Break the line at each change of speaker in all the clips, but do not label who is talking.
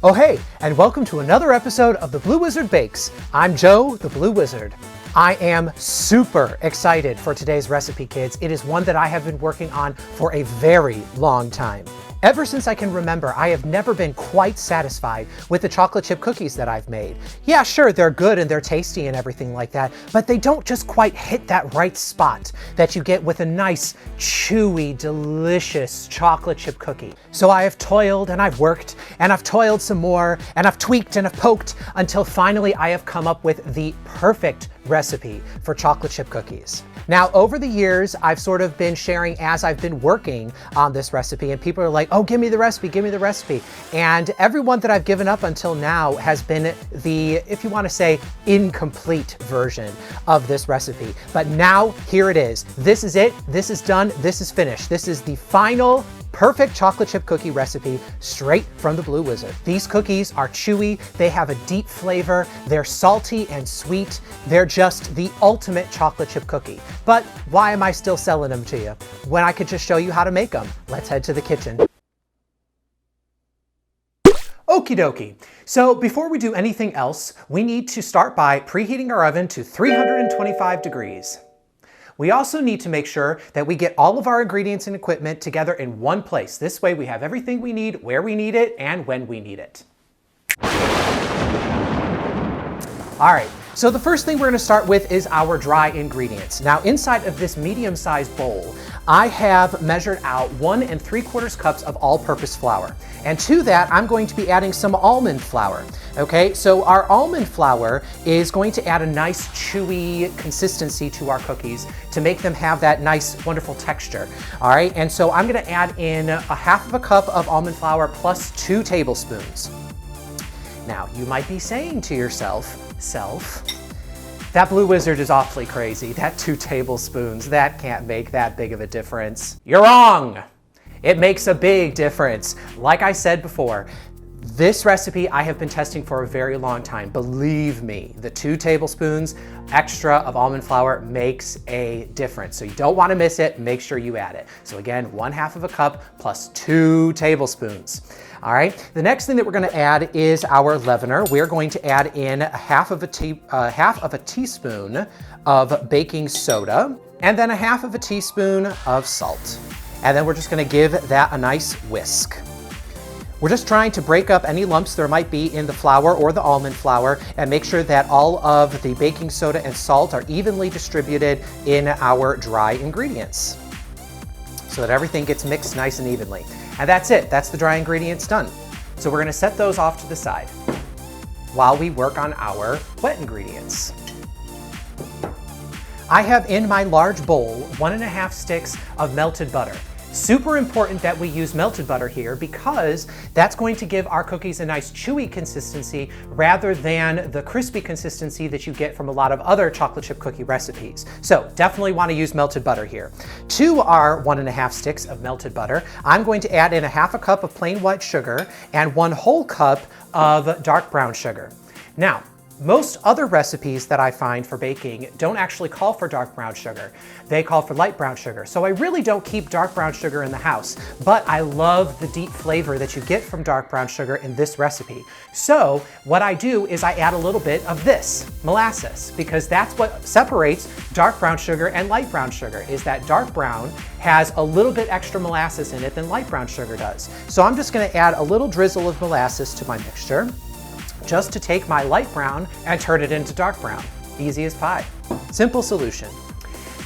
Oh hey, and welcome to another episode of The Blue Wizard Bakes. I'm Joe, the Blue Wizard. I am super excited for today's recipe, kids. It is one that I have been working on for a very long time. Ever since I can remember, I have never been quite satisfied with the chocolate chip cookies that I've made. Yeah, sure, they're good and they're tasty and everything like that, but they don't just quite hit that right spot that you get with a nice, chewy, delicious chocolate chip cookie. So I have toiled and I've worked and I've toiled some more and I've tweaked and I've poked until finally I have come up with the perfect recipe for chocolate chip cookies. Now, over the years, I've sort of been sharing as I've been working on this recipe, and people are like, oh, give me the recipe, give me the recipe. And everyone that I've given up until now has been the, if you want to say, incomplete version of this recipe. But now, here it is. This is it. This is done. This is finished. This is the final perfect chocolate chip cookie recipe straight from the Blue Wizard. These cookies are chewy, they have a deep flavor, they're salty and sweet, they're just the ultimate chocolate chip cookie. But why am I still selling them to you when I could just show you how to make them? Let's head to the kitchen. Okie dokie. So before we do anything else, we need to start by preheating our oven to 325 degrees. We also need to make sure that we get all of our ingredients and equipment together in one place. This way we have everything we need, where we need it, and when we need it. All right, so the first thing we're gonna start with is our dry ingredients. Now inside of this medium-sized bowl, I have measured out 1 3/4 cups of all-purpose flour. And to that, I'm going to be adding some almond flour. Okay, so our almond flour is going to add a nice chewy consistency to our cookies to make them have that nice, wonderful texture. All right, and so I'm gonna add in 1/2 cup of almond flour plus 2 tablespoons. Now, you might be saying to yourself, that Blue Wizard is awfully crazy. That 2 tablespoons, that can't make that big of a difference. You're wrong. It makes a big difference. Like I said before, this recipe I have been testing for a very long time. Believe me, the 2 tablespoons extra of almond flour makes a difference. So you don't want to miss it, make sure you add it. So again, 1/2 cup plus 2 tablespoons. All right, the next thing that we're gonna add is our leavener. We're going to add in half of a teaspoon of baking soda, and then 1/2 teaspoon of salt. And then we're just gonna give that a nice whisk. We're just trying to break up any lumps there might be in the flour or the almond flour and make sure that all of the baking soda and salt are evenly distributed in our dry ingredients so that everything gets mixed nice and evenly. And that's it, that's the dry ingredients done. So we're gonna set those off to the side while we work on our wet ingredients. I have in my large bowl 1½ sticks of melted butter. Super important that we use melted butter here because that's going to give our cookies a nice chewy consistency rather than the crispy consistency that you get from a lot of other chocolate chip cookie recipes. So definitely want to use melted butter here. To our 1½ sticks of melted butter, I'm going to add in 1/2 cup of plain white sugar and 1 whole cup of dark brown sugar. Now, most other recipes that I find for baking don't actually call for dark brown sugar. They call for light brown sugar. So I really don't keep dark brown sugar in the house, but I love the deep flavor that you get from dark brown sugar in this recipe. So what I do is I add a little bit of this, molasses, because that's what separates dark brown sugar and light brown sugar, is that dark brown has a little bit extra molasses in it than light brown sugar does. So I'm just gonna add a little drizzle of molasses to my mixture, just to take my light brown and turn it into dark brown. Easy as pie. Simple solution.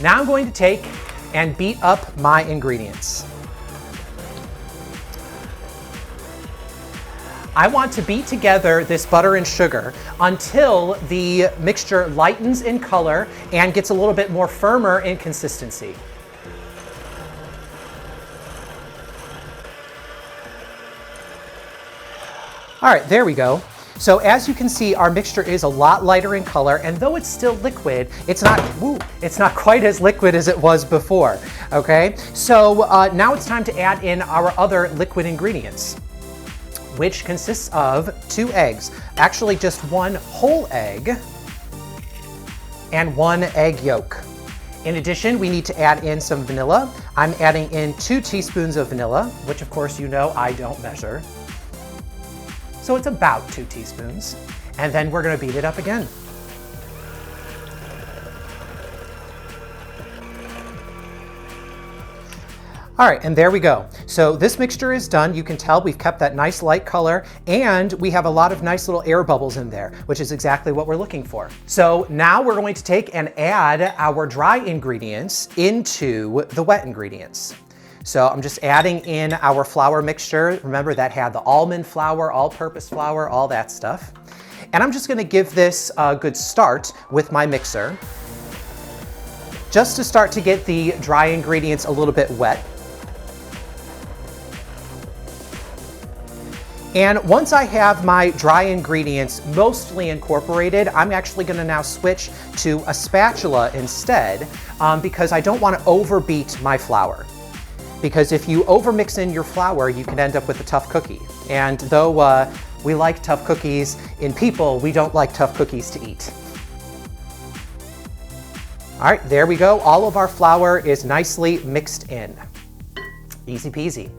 Now I'm going to take and beat up my ingredients. I want to beat together this butter and sugar until the mixture lightens in color and gets a little bit more firmer in consistency. All right, there we go. So as you can see, our mixture is a lot lighter in color, and though it's still liquid, it's not quite as liquid as it was before, okay? So now it's time to add in our other liquid ingredients, which consists of 2 eggs. Actually, just 1 whole egg and 1 egg yolk. In addition, we need to add in some vanilla. I'm adding in 2 teaspoons of vanilla, which of course you know I don't measure. So it's about 2 teaspoons. And then we're gonna beat it up again. All right, and there we go. So this mixture is done. You can tell we've kept that nice light color, and we have a lot of nice little air bubbles in there, which is exactly what we're looking for. So now we're going to take and add our dry ingredients into the wet ingredients. So I'm just adding in our flour mixture. Remember, that had the almond flour, all-purpose flour, all that stuff. And I'm just gonna give this a good start with my mixer, just to start to get the dry ingredients a little bit wet. And once I have my dry ingredients mostly incorporated, I'm actually gonna now switch to a spatula instead, because I don't wanna overbeat my flour. Because if you overmix in your flour, you can end up with a tough cookie. And though we like tough cookies in people, we don't like tough cookies to eat. All right, there we go. All of our flour is nicely mixed in. Easy peasy.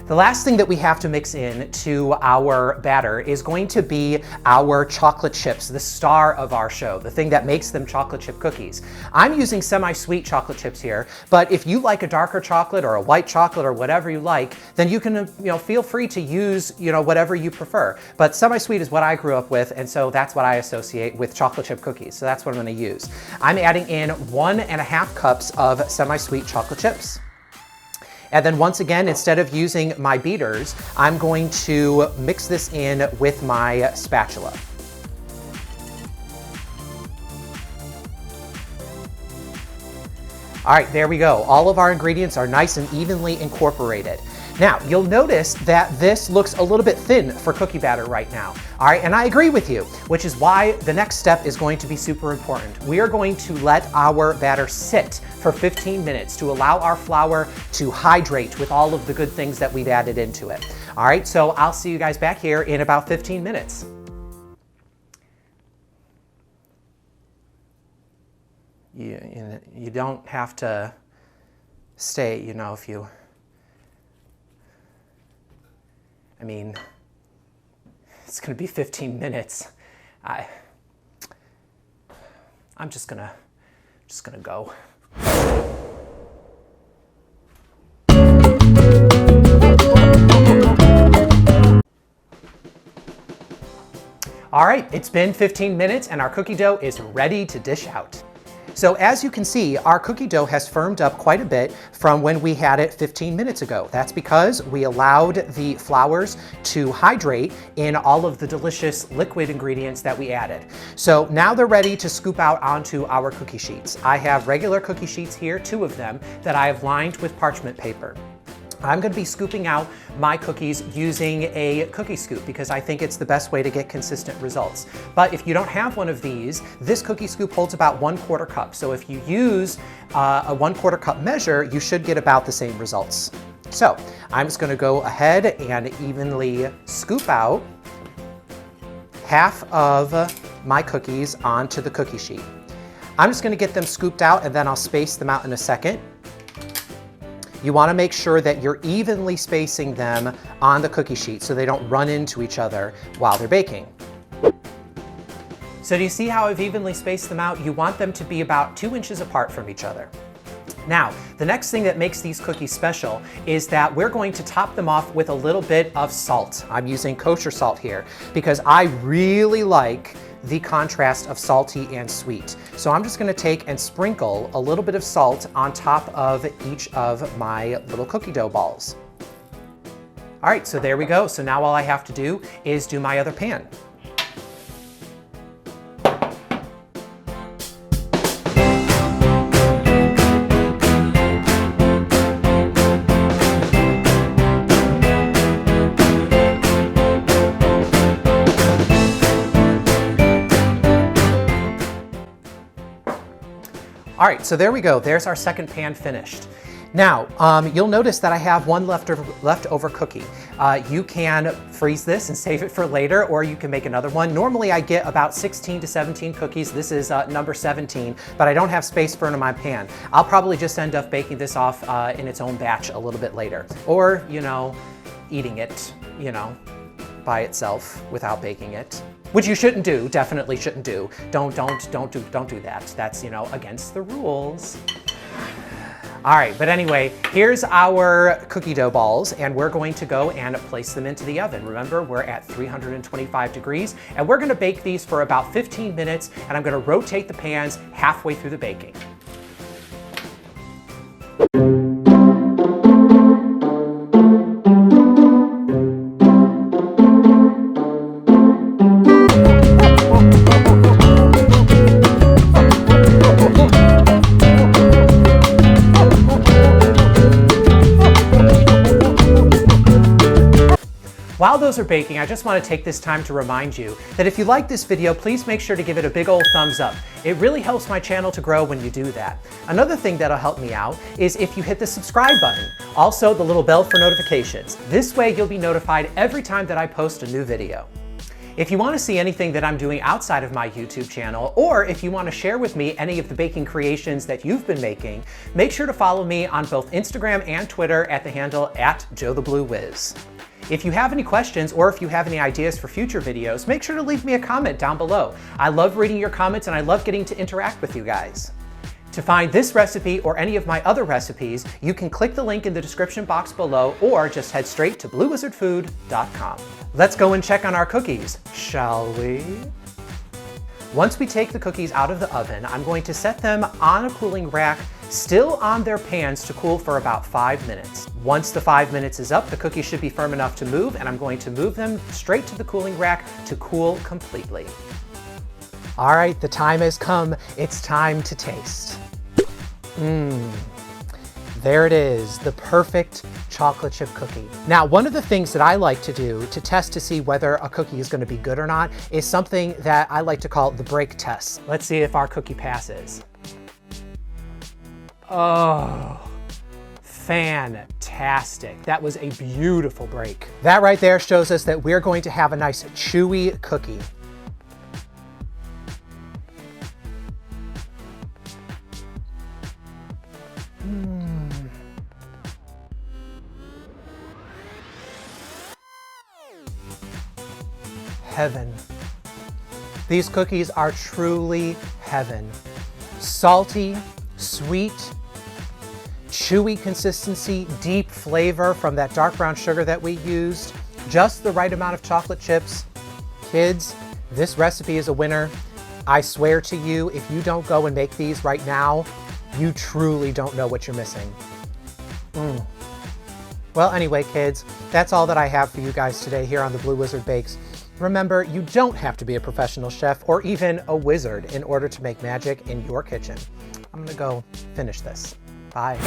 The last thing that we have to mix in to our batter is going to be our chocolate chips, the star of our show, the thing that makes them chocolate chip cookies. I'm using semi-sweet chocolate chips here, but if you like a darker chocolate or a white chocolate or whatever you like, then you can, feel free to use, whatever you prefer. But semi-sweet is what I grew up with, and so that's what I associate with chocolate chip cookies. So that's what I'm gonna use. I'm adding in 1.5 cups of semi-sweet chocolate chips. And then once again, instead of using my beaters, I'm going to mix this in with my spatula. All right, there we go. All of our ingredients are nice and evenly incorporated. Now, you'll notice that this looks a little bit thin for cookie batter right now. All right, and I agree with you, which is why the next step is going to be super important. We are going to let our batter sit for 15 minutes to allow our flour to hydrate with all of the good things that we've added into it. All right, so I'll see you guys back here in about 15 minutes. You don't have to stay, if you... I mean, it's gonna be 15 minutes. I'm just gonna go. All right, it's been 15 minutes and our cookie dough is ready to dish out. So as you can see, our cookie dough has firmed up quite a bit from when we had it 15 minutes ago. That's because we allowed the flours to hydrate in all of the delicious liquid ingredients that we added. So now they're ready to scoop out onto our cookie sheets. I have regular cookie sheets here, 2 of them, that I have lined with parchment paper. I'm going to be scooping out my cookies using a cookie scoop because I think it's the best way to get consistent results. But if you don't have one of these, this cookie scoop holds about 1/4 cup. So if you use a 1/4 cup measure, you should get about the same results. So I'm just going to go ahead and evenly scoop out half of my cookies onto the cookie sheet. I'm just going to get them scooped out and then I'll space them out in a second. You want to make sure that you're evenly spacing them on the cookie sheet so they don't run into each other while they're baking. So do you see how I've evenly spaced them out? You want them to be about 2 inches apart from each other. Now, the next thing that makes these cookies special is that we're going to top them off with a little bit of salt. I'm using kosher salt here because I really like the contrast of salty and sweet. So I'm just gonna take and sprinkle a little bit of salt on top of each of my little cookie dough balls. All right, so there we go. So now all I have to do is do my other pan. All right, so there we go. There's our second pan finished. Now, you'll notice that I have one leftover cookie. You can freeze this and save it for later, or you can make another one. Normally I get about 16 to 17 cookies. This is number 17, but I don't have space for it in my pan. I'll probably just end up baking this off in its own batch a little bit later, or, eating it, by itself without baking it, which you shouldn't do, definitely shouldn't do. Don't do that. That's, you know, against the rules. All right, but anyway, here's our cookie dough balls, and we're going to go and place them into the oven. Remember, we're at 325 degrees, and we're gonna bake these for about 15 minutes, and I'm gonna rotate the pans halfway through the baking. While those are baking, I just want to take this time to remind you that if you like this video, please make sure to give it a big old thumbs up. It really helps my channel to grow when you do that. Another thing that'll help me out is if you hit the subscribe button. Also, the little bell for notifications. This way you'll be notified every time that I post a new video. If you want to see anything that I'm doing outside of my YouTube channel, or if you want to share with me any of the baking creations that you've been making, make sure to follow me on both Instagram and Twitter at the handle @JoeTheBlueWhiz. If you have any questions or if you have any ideas for future videos, make sure to leave me a comment down below. I love reading your comments and I love getting to interact with you guys. To find this recipe or any of my other recipes, you can click the link in the description box below or just head straight to bluewizardfood.com. Let's go and check on our cookies, shall we? Once we take the cookies out of the oven, I'm going to set them on a cooling rack, still on their pans, to cool for about 5 minutes. Once the 5 minutes is up, the cookies should be firm enough to move, and I'm going to move them straight to the cooling rack to cool completely. All right, the time has come. It's time to taste. There it is, the perfect chocolate chip cookie. Now, one of the things that I like to do to test to see whether a cookie is going to be good or not is something that I like to call the break test. Let's see if our cookie passes. Oh, fantastic. That was a beautiful break. That right there shows us that we're going to have a nice chewy cookie. Heaven. These cookies are truly heaven. Salty, sweet, chewy consistency, deep flavor from that dark brown sugar that we used, just the right amount of chocolate chips. Kids, this recipe is a winner. I swear to you, if you don't go and make these right now, you truly don't know what you're missing. Well, anyway, kids, that's all that I have for you guys today here on the Blue Wizard Bakes. Remember, you don't have to be a professional chef or even a wizard in order to make magic in your kitchen. I'm gonna go finish this. Bye.